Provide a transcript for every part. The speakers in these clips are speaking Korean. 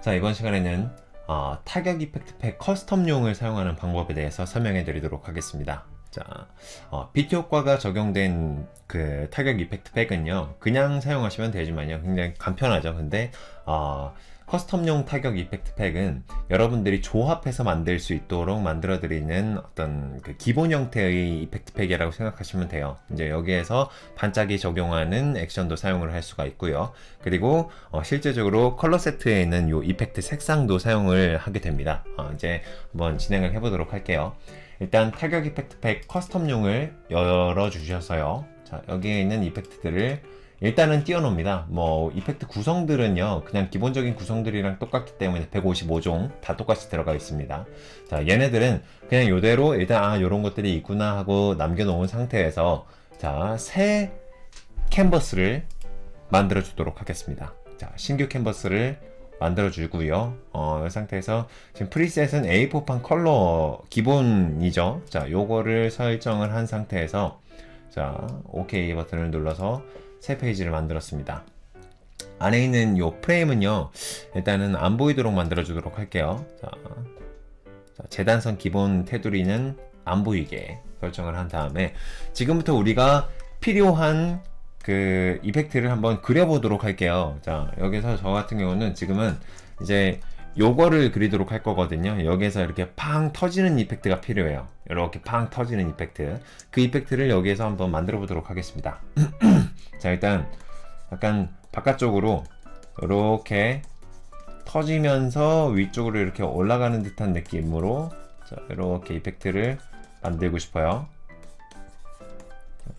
자, 이번 시간에는 타격 이펙트 팩 커스텀용을 사용하는 방법에 대해서 설명해 드리도록 하겠습니다. 자, 빛 효과가 적용된 그 타격 이펙트 팩은요, 그냥 사용하시면 되지만요, 굉장히 간편하죠. 근데, 커스텀용 타격 이펙트 팩은 여러분들이 조합해서 만들 수 있도록 만들어 드리는 어떤 그 기본 형태의 이펙트 팩이라고 생각하시면 돼요. 이제 여기에서 반짝이 적용하는 액션도 사용을 할 수가 있고요. 그리고 실제적으로 컬러 세트에 있는 이 이펙트 색상도 사용을 하게 됩니다. 이제 한번 진행을 해보도록 할게요. 일단 타격 이펙트 팩 커스텀용을 열어주셔서요. 자, 여기에 있는 이펙트들을 일단은 띄워놓습니다. 뭐 이펙트 구성들은요, 그냥 기본적인 구성들이랑 똑같기 때문에 155종 다 똑같이 들어가 있습니다. 자, 얘네들은 그냥 요대로 일단 요런 것들이 있구나 하고 남겨놓은 상태에서 자, 새 캔버스를 만들어 주도록 하겠습니다. 자, 신규 캔버스를 만들어 주고요. 이 상태에서 지금 프리셋은 A4판 컬러 기본이죠. 자, 요거를 설정을 한 상태에서 자, OK 버튼을 눌러서 새 페이지를 만들었습니다. 안에 있는 요 프레임은요, 일단은 안 보이도록 만들어 주도록 할게요. 자, 재단선 기본 테두리는 안 보이게 설정을 한 다음에 지금부터 우리가 필요한 그 이펙트를 한번 그려보도록 할게요. 자, 여기서 저 같은 경우는 지금은 이제 요거를 그리도록 할 거거든요. 여기에서 이렇게 팡 터지는 이펙트가 필요해요. 이렇게 팡 터지는 이펙트. 그 이펙트를 여기에서 한번 만들어 보도록 하겠습니다. 자, 일단 약간 바깥쪽으로 이렇게 터지면서 위쪽으로 이렇게 올라가는 듯한 느낌으로 자, 이렇게 이펙트를 만들고 싶어요.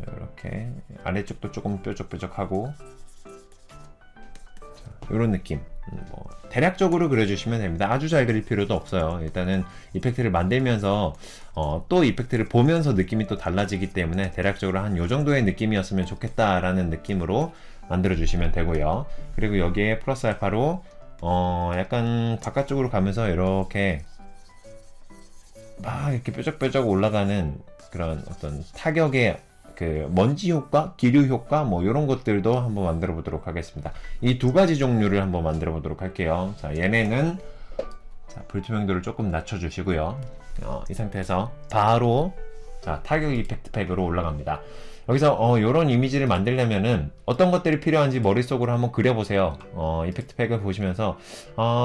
이렇게 아래쪽도 조금 뾰족뾰족하고 이런 느낌. 뭐 대략적으로 그려주시면 됩니다. 아주 잘 그릴 필요도 없어요. 일단은 이펙트를 만들면서 또 이펙트를 보면서 느낌이 또 달라지기 때문에 대략적으로 한 요 정도의 느낌이었으면 좋겠다라는 느낌으로 만들어 주시면 되고요. 그리고 여기에 플러스 알파로 약간 바깥쪽으로 가면서 이렇게 막 이렇게 뾰족뾰족 올라가는 그런 어떤 타격의 그 먼지 효과, 기류 효과 뭐 이런 것들도 한번 만들어 보도록 하겠습니다. 이 두 가지 종류를 한번 만들어 보도록 할게요. 자, 얘네는 자, 불투명도를 조금 낮춰 주시고요. 이 상태에서 바로 자, 타격 이펙트 팩으로 올라갑니다. 여기서 이런 이미지를 만들려면은 어떤 것들이 필요한지 머릿속으로 한번 그려보세요. 이펙트 팩을 보시면서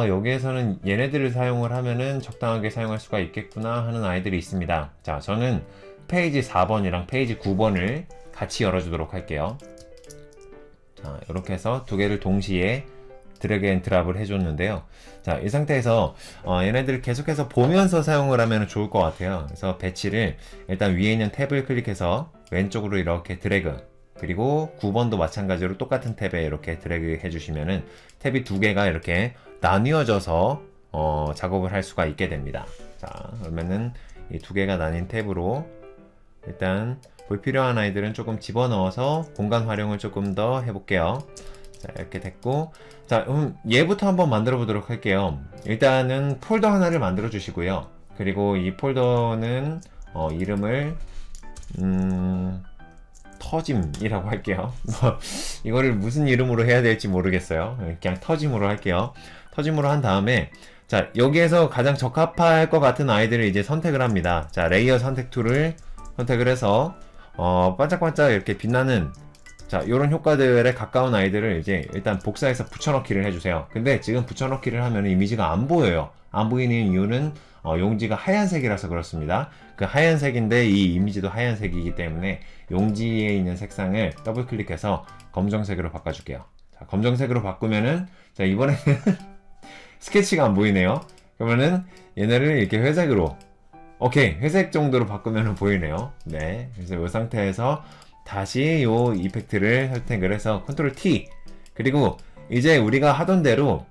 여기에서는 얘네들을 사용을 하면은 적당하게 사용할 수가 있겠구나 하는 아이들이 있습니다. 자, 저는 페이지 4번이랑 페이지 9번을 같이 열어주도록 할게요. 자, 이렇게 해서 두 개를 동시에 드래그 앤 드랍을 해줬는데요. 자, 이 상태에서 얘네들을 계속해서 보면서 사용을 하면 좋을 것 같아요. 그래서 배치를 일단 위에 있는 탭을 클릭해서 왼쪽으로 이렇게 드래그, 그리고 9번도 마찬가지로 똑같은 탭에 이렇게 드래그 해주시면은 탭이 두 개가 이렇게 나뉘어져서 작업을 할 수가 있게 됩니다. 자, 그러면은 이 두 개가 나뉜 탭으로 일단 불필요한 아이들은 조금 집어넣어서 공간 활용을 조금 더 해볼게요. 자, 이렇게 됐고, 자, 얘부터 한번 만들어 보도록 할게요. 일단은 폴더 하나를 만들어 주시고요. 그리고 이 폴더는 이름을 터짐이라고 할게요. 이거를 무슨 이름으로 해야 될지 모르겠어요. 그냥 터짐으로 할게요. 터짐으로 한 다음에 자, 여기에서 가장 적합할 것 같은 아이들을 이제 선택을 합니다. 자, 레이어 선택 툴을 선택을 해서 반짝반짝 이렇게 빛나는 자, 요런 효과들에 가까운 아이들을 이제 일단 복사해서 붙여넣기를 해주세요. 근데 지금 붙여넣기를 하면 이미지가 안 보여요. 안 보이는 이유는 용지가 하얀색이라서 그렇습니다. 그 하얀색인데 이 이미지도 하얀색이기 때문에 용지에 있는 색상을 더블 클릭해서 검정색으로 바꿔줄게요. 자, 검정색으로 바꾸면은 자, 이번에는 스케치가 안 보이네요. 그러면은 얘네를 이렇게 회색으로 오케이, 회색 정도로 바꾸면 보이네요. 네, 그래서 이 상태에서 다시 요 이펙트를 선택을 해서 컨트롤 T, 그리고 이제 우리가 하던 대로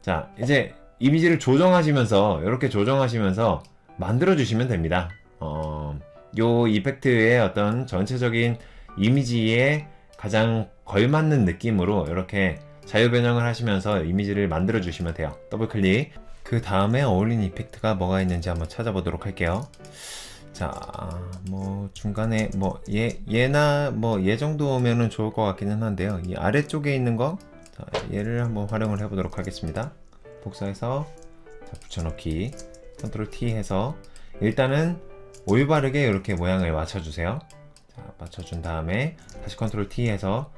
자, 이제 이미지를 조정하시면서 이렇게 조정하시면서 만들어 주시면 됩니다. 요 이펙트의 어떤 전체적인 이미지에 가장 걸맞는 느낌으로 이렇게 자유 변형을 하시면서 이미지를 만들어 주시면 돼요. 더블 클릭. 그 다음에 어울리는 이펙트가 뭐가 있는지 한번 찾아보도록 할게요. 자, 뭐 중간에 뭐 얘나 뭐 얘 정도면은 좋을 것 같기는 한데요. 이 아래쪽에 있는 거, 자, 얘를 한번 활용을 해보도록 하겠습니다. 복사해서 자, 붙여넣기. 컨트롤 T 해서 일단은 올바르게 이렇게 모양을 맞춰주세요. 자, 맞춰준 다음에 다시 컨트롤 T 해서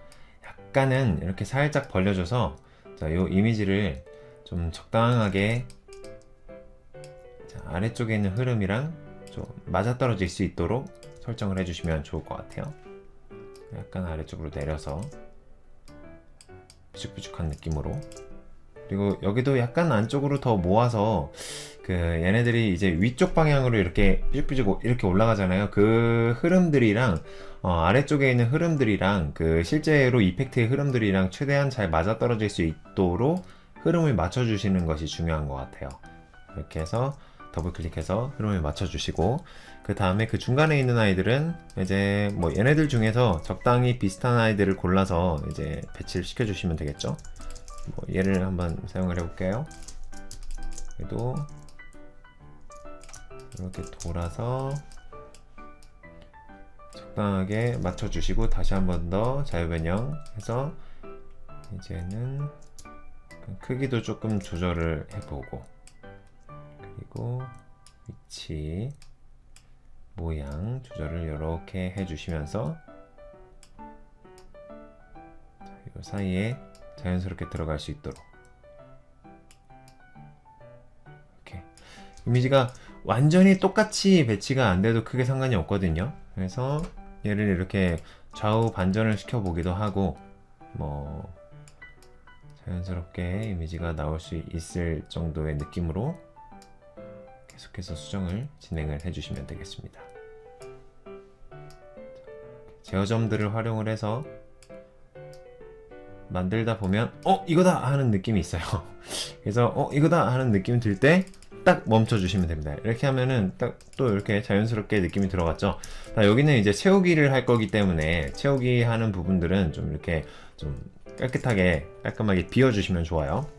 약간은 이렇게 살짝 벌려줘서 자, 요 이미지를 좀 적당하게 자, 아래쪽에 있는 흐름이랑 좀 맞아떨어질 수 있도록 설정을 해주시면 좋을 것 같아요. 약간 아래쪽으로 내려서 삐죽삐죽한 느낌으로. 그리고 여기도 약간 안쪽으로 더 모아서 그 얘네들이 이제 위쪽 방향으로 이렇게 삐죽삐죽 이렇게 올라가잖아요. 그 흐름들이랑 아래쪽에 있는 흐름들이랑 그 실제로 이펙트의 흐름들이랑 최대한 잘 맞아떨어질 수 있도록 흐름을 맞춰주시는 것이 중요한 것 같아요. 이렇게 해서 더블 클릭해서 흐름을 맞춰주시고, 그 다음에 그 중간에 있는 아이들은 이제 뭐 얘네들 중에서 적당히 비슷한 아이들을 골라서 이제 배치를 시켜주시면 되겠죠. 뭐 얘를 한번 사용을 해볼게요. 그래도 이렇게 돌아서 적당하게 맞춰주시고 다시 한 번 더 자유변형 해서 이제는 크기도 조금 조절을 해보고, 그리고 위치 모양 조절을 이렇게 해주시면서 이 사이에 자연스럽게 들어갈 수 있도록 이렇게 이미지가 완전히 똑같이 배치가 안 돼도 크게 상관이 없거든요. 그래서 얘를 이렇게 좌우 반전을 시켜 보기도 하고 뭐 자연스럽게 이미지가 나올 수 있을 정도의 느낌으로 계속해서 수정을 진행을 해주시면 되겠습니다. 제어점들을 활용을 해서 만들다 보면 이거다 하는 느낌이 있어요. 그래서 이거다 하는 느낌이 들 때 딱 멈춰 주시면 됩니다. 이렇게 하면은 딱 또 이렇게 자연스럽게 느낌이 들어갔죠. 여기는 이제 채우기를 할 거기 때문에 채우기 하는 부분들은 좀 이렇게 좀 깔끔하게 비워 주시면 좋아요.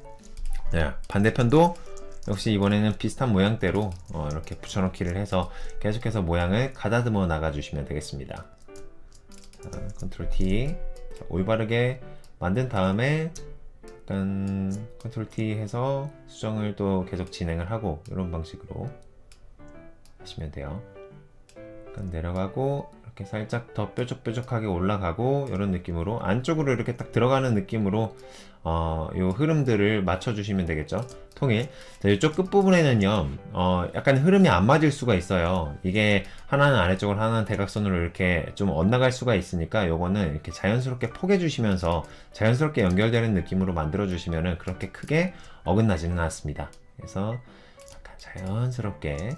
네, 반대편도 역시 이번에는 비슷한 모양대로 이렇게 붙여넣기를 해서 계속해서 모양을 가다듬어 나가 주시면 되겠습니다. 자, 컨트롤 T. 자, 올바르게 만든 다음에 약간 컨트롤 T 해서 수정을 또 계속 진행을 하고 이런 방식으로 하시면 돼요. 약간 내려가고 이렇게 살짝 더 뾰족뾰족하게 올라가고 이런 느낌으로 안쪽으로 이렇게 딱 들어가는 느낌으로 요 흐름들을 맞춰주시면 되겠죠. 통일. 자, 이쪽 끝부분에는요 약간 흐름이 안 맞을 수가 있어요. 이게 하나는 아래쪽으로 하나는 대각선으로 이렇게 좀 엇나갈 수가 있으니까 요거는 이렇게 자연스럽게 포개 주시면서 자연스럽게 연결되는 느낌으로 만들어 주시면은 그렇게 크게 어긋나지는 않습니다. 그래서 약간 자연스럽게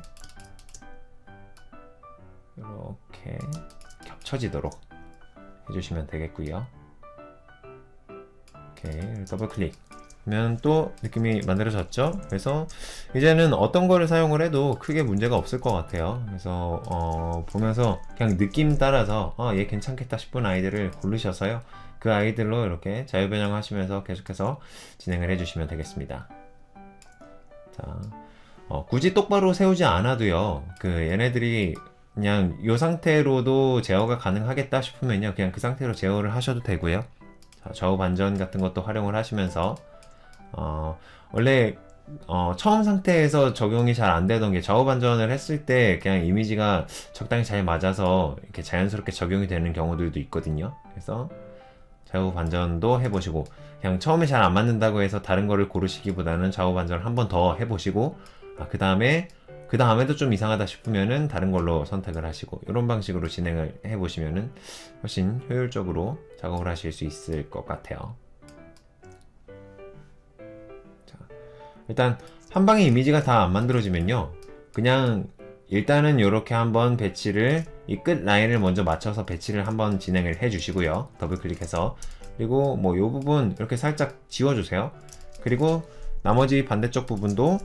이렇게 겹쳐지도록 해주시면 되겠고요. 오케이, 더블 클릭 하면 또 느낌이 만들어졌죠. 그래서 이제는 어떤 거를 사용을 해도 크게 문제가 없을 것 같아요. 그래서 보면서 그냥 느낌 따라서 얘 괜찮겠다 싶은 아이들을 고르셔서요, 그 아이들로 이렇게 자유변형 하시면서 계속해서 진행을 해주시면 되겠습니다. 자, 굳이 똑바로 세우지 않아도요, 그 얘네들이 그냥 이 상태로도 제어가 가능하겠다 싶으면요, 그냥 그 상태로 제어를 하셔도 되고요. 자, 좌우 반전 같은 것도 활용을 하시면서 원래 처음 상태에서 적용이 잘 안 되던 게 좌우 반전을 했을 때 그냥 이미지가 적당히 잘 맞아서 이렇게 자연스럽게 적용이 되는 경우들도 있거든요. 그래서 좌우 반전도 해보시고, 그냥 처음에 잘 안 맞는다고 해서 다른 거를 고르시기보다는 좌우 반전을 한 번 더 해보시고, 그 다음에도 좀 이상하다 싶으면은 다른 걸로 선택을 하시고, 이런 방식으로 진행을 해보시면은 훨씬 효율적으로 작업을 하실 수 있을 것 같아요. 자, 일단 한 방에 이미지가 다 안 만들어지면요, 그냥 일단은 이렇게 한번 배치를, 이 끝 라인을 먼저 맞춰서 배치를 한번 진행을 해 주시고요. 더블 클릭해서. 그리고 뭐 이 부분 이렇게 살짝 지워주세요. 그리고 나머지 반대쪽 부분도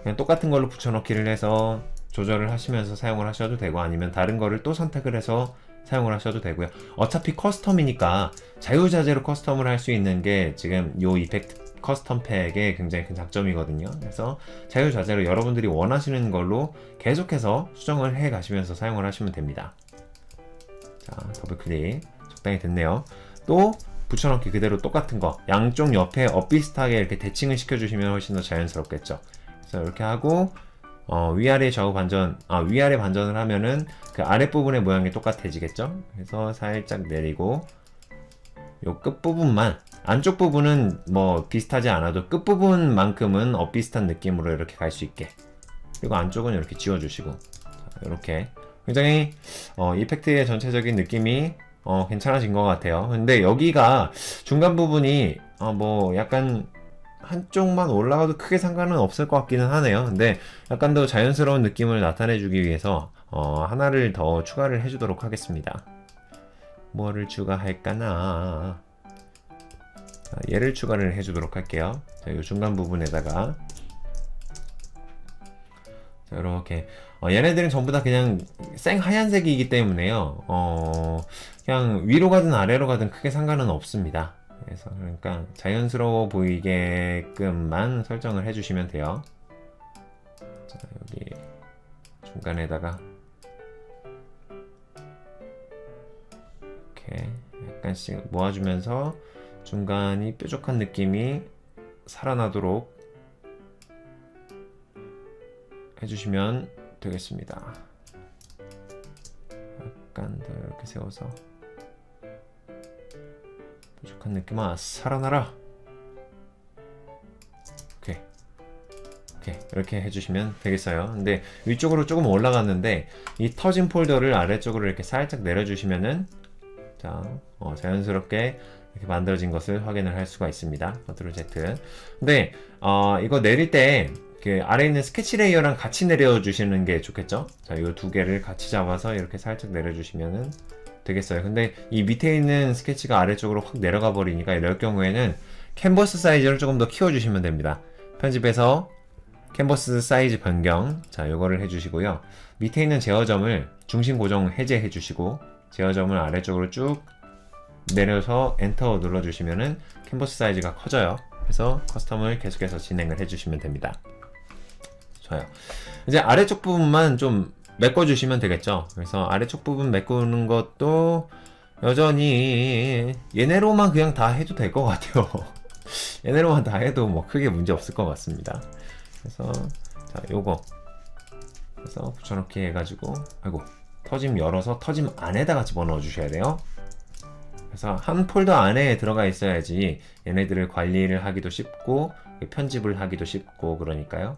그냥 똑같은 걸로 붙여넣기를 해서 조절을 하시면서 사용을 하셔도 되고, 아니면 다른 거를 또 선택을 해서 사용을 하셔도 되고요. 어차피 커스텀이니까 자유자재로 커스텀을 할 수 있는 게 지금 요 이펙트 커스텀 팩의 굉장히 큰 장점이거든요. 그래서 자유자재로 여러분들이 원하시는 걸로 계속해서 수정을 해 가시면서 사용을 하시면 됩니다. 자, 더블 클릭. 적당히 됐네요. 또 붙여넣기 그대로 똑같은 거 양쪽 옆에 엇비슷하게 이렇게 대칭을 시켜주시면 훨씬 더 자연스럽겠죠. 그래서 이렇게 하고 위아래 좌우 반전, 위아래 반전을 하면은 그 아랫부분의 모양이 똑같아지겠죠. 그래서 살짝 내리고 요 끝부분만, 안쪽 부분은 뭐 비슷하지 않아도 끝부분만큼은 엇비슷한 느낌으로 이렇게 갈 수 있게, 그리고 안쪽은 이렇게 지워주시고, 이렇게 굉장히 이펙트의 전체적인 느낌이 괜찮아진 것 같아요. 근데 여기가 중간 부분이 뭐 약간 한쪽만 올라가도 크게 상관은 없을 것 같기는 하네요. 근데 약간 더 자연스러운 느낌을 나타내주기 위해서 하나를 더 추가를 해주도록 하겠습니다. 뭐를 추가할까나? 자, 얘를 추가를 해주도록 할게요. 자, 이 중간 부분에다가 자, 이렇게 얘네들은 전부 다 그냥 생 하얀색이기 때문에요. 그냥 위로 가든 아래로 가든 크게 상관은 없습니다. 그래서 그러니까 자연스러워 보이게끔만 설정을 해주시면 돼요. 자, 여기 중간에다가 이렇게 약간씩 모아주면서 중간이 뾰족한 느낌이 살아나도록 해주시면 되겠습니다. 약간 더 이렇게 세워서 뾰족한 느낌아 살아나라. 오케이 이렇게 해주시면 되겠어요. 근데 위쪽으로 조금 올라갔는데 이 터진 폴더를 아래쪽으로 이렇게 살짝 내려주시면은 자 자연스럽게 이렇게 만들어진 것을 확인을 할 수가 있습니다. 컨트롤 Z. 근데 이거 내릴 때 그 아래에 있는 스케치 레이어랑 같이 내려주시는 게 좋겠죠? 자, 이 두 개를 같이 잡아서 이렇게 살짝 내려주시면은 되겠어요. 근데 이 밑에 있는 스케치가 아래쪽으로 확 내려가 버리니까 이럴 경우에는 캔버스 사이즈를 조금 더 키워주시면 됩니다. 편집해서 캔버스 사이즈 변경, 자, 요거를 해주시고요. 밑에 있는 제어점을 중심 고정 해제해 주시고 제어점을 아래쪽으로 쭉 내려서 엔터 눌러주시면은 캔버스 사이즈가 커져요. 그래서 커스텀을 계속해서 진행을 해주시면 됩니다. 좋아요. 이제 아래쪽 부분만 좀 메꿔주시면 되겠죠. 그래서 아래쪽 부분 메꾸는 것도 여전히 얘네로만 그냥 다 해도 될 것 같아요. 얘네로만 다 해도 뭐 크게 문제 없을 것 같습니다. 그래서 자 요거 그래서 붙여넣기 해가지고 아이고 터짐 열어서 터짐 안에다가 집어넣어 주셔야 돼요. 그래서 한 폴더 안에 들어가 있어야지 얘네들을 관리를 하기도 쉽고 편집을 하기도 쉽고 그러니까요.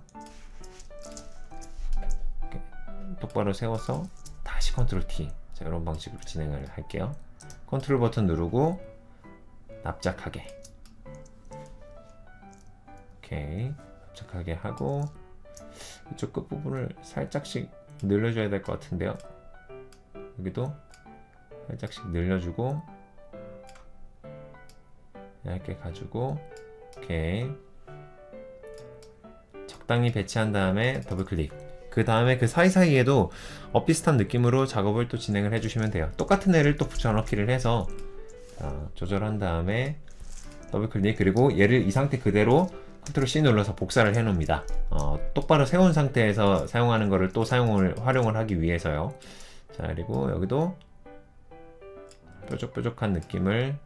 똑바로 세워서 다시 컨트롤 T, 자, 이런 방식으로 진행을 할게요. 컨트롤 버튼 누르고 납작하게, 오케이, 납작하게 하고 이쪽 끝부분을 살짝씩 늘려줘야 될 것 같은데요. 여기도 살짝씩 늘려주고 얇게 가지고 오케이, 적당히 배치한 다음에 더블 클릭. 그 다음에 그 사이사이에도 비슷한 느낌으로 작업을 또 진행을 해주시면 돼요. 똑같은 애를 또 붙여넣기를 해서 조절한 다음에 더블 클릭, 그리고 얘를 이 상태 그대로 컨트롤 C 눌러서 복사를 해 놓습니다. 똑바로 세운 상태에서 사용하는 거를 또 활용을 하기 위해서요. 자, 그리고 여기도 뾰족뾰족한 느낌을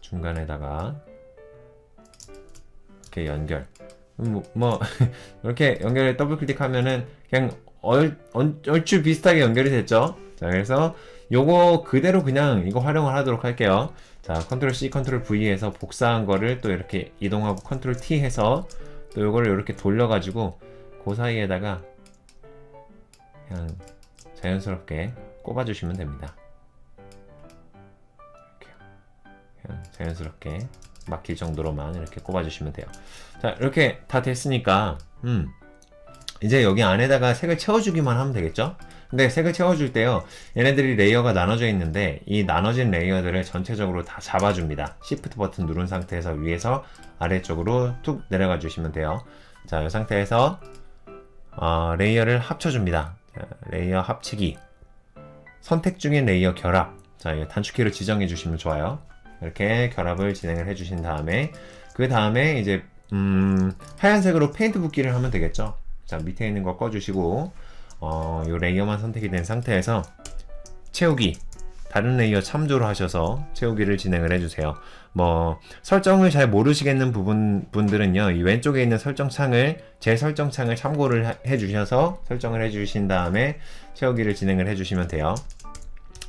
중간에다가 이렇게 연결, 뭐 이렇게 연결에 더블 클릭하면은 그냥 얼추 비슷하게 연결이 됐죠. 자, 그래서 요거 그대로 그냥 이거 활용을 하도록 할게요. 자, 컨트롤 C, 컨트롤 V 해서 복사한 거를 또 이렇게 이동하고 컨트롤 T 해서 또 요거를 이렇게 돌려가지고 그 사이에다가 그냥 자연스럽게 꼽아주시면 됩니다. 이렇게 그냥 자연스럽게 막힐 정도로만 이렇게 꼽아주시면 돼요. 자, 이렇게 다 됐으니까 이제 여기 안에다가 색을 채워주기만 하면 되겠죠? 근데 색을 채워줄 때요, 얘네들이 레이어가 나눠져 있는데 이 나눠진 레이어들을 전체적으로 다 잡아줍니다. Shift 버튼 누른 상태에서 위에서 아래쪽으로 툭 내려가 주시면 돼요. 자, 이 상태에서 레이어를 합쳐줍니다. 자, 레이어 합치기, 선택 중인 레이어 결합. 자, 이 단축키로 지정해 주시면 좋아요. 이렇게 결합을 진행을 해주신 다음에 그 다음에 이제 하얀색으로 페인트 붓기를 하면 되겠죠. 자, 밑에 있는 거 꺼주시고 요 레이어만 선택이 된 상태에서 채우기, 다른 레이어 참조를 하셔서 채우기를 진행을 해주세요. 뭐 설정을 잘 모르시겠는 분들은요, 이 왼쪽에 있는 설정창을 제 설정창을 참고를 해주셔서 설정을 해주신 다음에 채우기를 진행을 해주시면 돼요.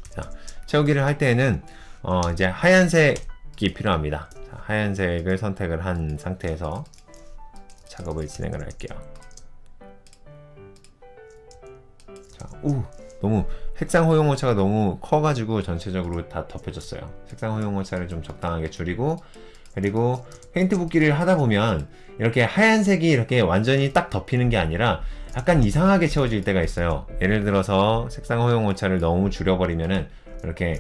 자, 채우기를 할 때에는 이제 하얀색이 필요합니다. 자, 하얀색을 선택을 한 상태에서 작업을 진행을 할게요. 자, 너무 색상 허용 오차가 너무 커가지고 전체적으로 다 덮여졌어요. 색상 허용 오차를 좀 적당하게 줄이고, 그리고 페인트 붓기를 하다 보면 이렇게 하얀색이 이렇게 완전히 딱 덮이는 게 아니라 약간 이상하게 채워질 때가 있어요. 예를 들어서 색상 허용 오차를 너무 줄여버리면은 이렇게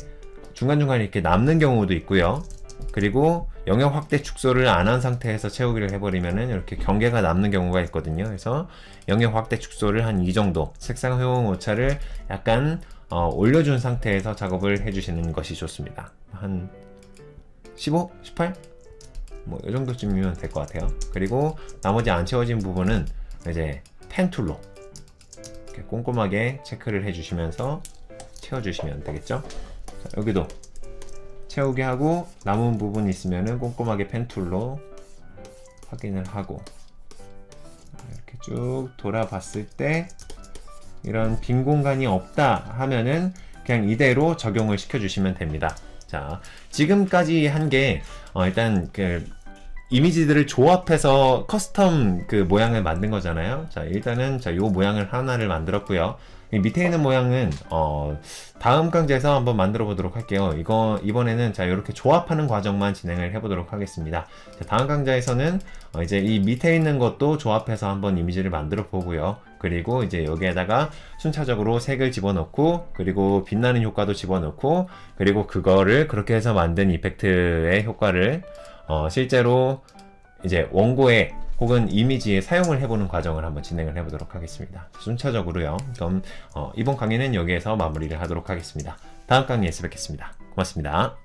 중간중간에 이렇게 남는 경우도 있고요. 그리고 영역 확대 축소를 안 한 상태에서 채우기를 해버리면은 이렇게 경계가 남는 경우가 있거든요. 그래서 영역 확대 축소를 한 이 정도, 색상 허용 오차를 약간 올려준 상태에서 작업을 해주시는 것이 좋습니다. 한 15, 18? 뭐 이 정도쯤이면 될 것 같아요. 그리고 나머지 안 채워진 부분은 이제 펜 툴로 이렇게 꼼꼼하게 체크를 해주시면서 채워주시면 되겠죠. 자, 여기도 채우게 하고 남은 부분 있으면은 꼼꼼하게 펜 툴로 확인을 하고, 이렇게 쭉 돌아봤을 때 이런 빈 공간이 없다 하면은 그냥 이대로 적용을 시켜주시면 됩니다. 자, 지금까지 한 게 일단 그 이미지들을 조합해서 커스텀 그 모양을 만든 거잖아요. 자, 일단은 요 모양을 하나를 만들었고요. 밑에 있는 모양은 다음 강좌에서 한번 만들어 보도록 할게요. 이번에는 자, 이렇게 조합하는 과정만 진행을 해 보도록 하겠습니다. 자, 다음 강좌에서는 이제 이 밑에 있는 것도 조합해서 한번 이미지를 만들어 보고요. 그리고 이제 여기에다가 순차적으로 색을 집어넣고, 그리고 빛나는 효과도 집어넣고, 그리고 그거를 그렇게 해서 만든 이펙트의 효과를 실제로 이제 원고에 혹은 이미지에 사용을 해보는 과정을 한번 진행을 해보도록 하겠습니다. 순차적으로요. 그럼 이번 강의는 여기에서 마무리를 하도록 하겠습니다. 다음 강의에서 뵙겠습니다. 고맙습니다.